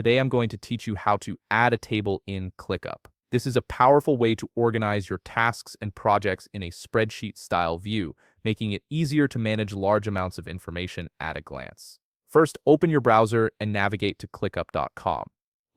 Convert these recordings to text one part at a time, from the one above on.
Today I'm going to teach you how to add a table in ClickUp. This is a powerful way to organize your tasks and projects in a spreadsheet-style view, making it easier to manage large amounts of information at a glance. First, open your browser and navigate to clickup.com.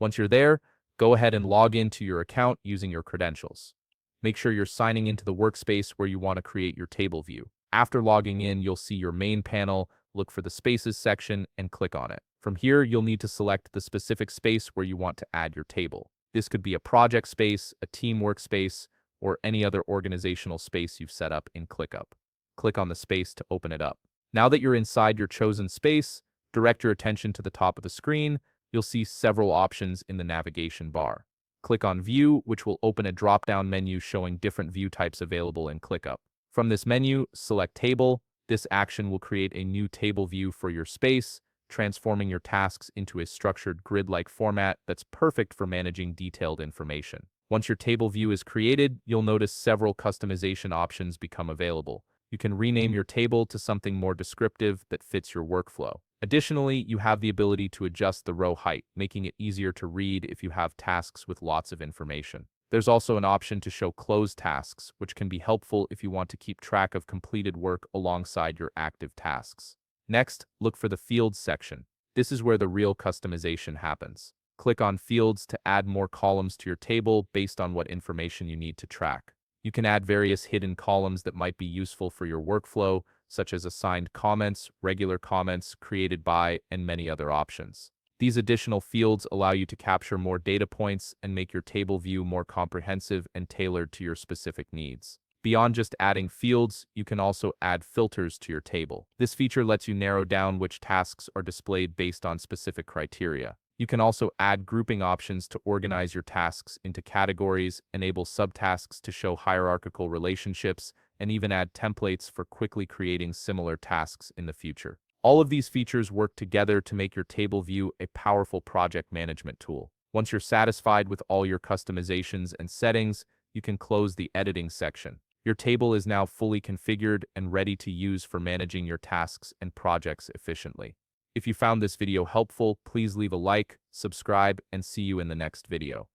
Once you're there, go ahead and log into your account using your credentials. Make sure you're signing into the workspace where you want to create your table view. After logging in, you'll see your main panel, look for the Spaces section, and click on it. From here, you'll need to select the specific space where you want to add your table. This could be a project space, a team workspace, or any other organizational space you've set up in ClickUp. Click on the space to open it up. Now that you're inside your chosen space, direct your attention to the top of the screen. You'll see several options in the navigation bar. Click on View, which will open a drop-down menu showing different view types available in ClickUp. From this menu, select Table. This action will create a new table view for your space, transforming your tasks into a structured grid-like format that's perfect for managing detailed information. Once your table view is created, you'll notice several customization options become available. You can rename your table to something more descriptive that fits your workflow. Additionally, you have the ability to adjust the row height, making it easier to read if you have tasks with lots of information. There's also an option to show closed tasks, which can be helpful if you want to keep track of completed work alongside your active tasks. Next, look for the Fields section. This is where the real customization happens. Click on Fields to add more columns to your table based on what information you need to track. You can add various hidden columns that might be useful for your workflow, such as assigned comments, regular comments, created by, and many other options. These additional fields allow you to capture more data points and make your table view more comprehensive and tailored to your specific needs. Beyond just adding fields, you can also add filters to your table. This feature lets you narrow down which tasks are displayed based on specific criteria. You can also add grouping options to organize your tasks into categories, enable subtasks to show hierarchical relationships, and even add templates for quickly creating similar tasks in the future. All of these features work together to make your table view a powerful project management tool. Once you're satisfied with all your customizations and settings, you can close the editing section. Your table is now fully configured and ready to use for managing your tasks and projects efficiently. If you found this video helpful, please leave a like, subscribe, and see you in the next video.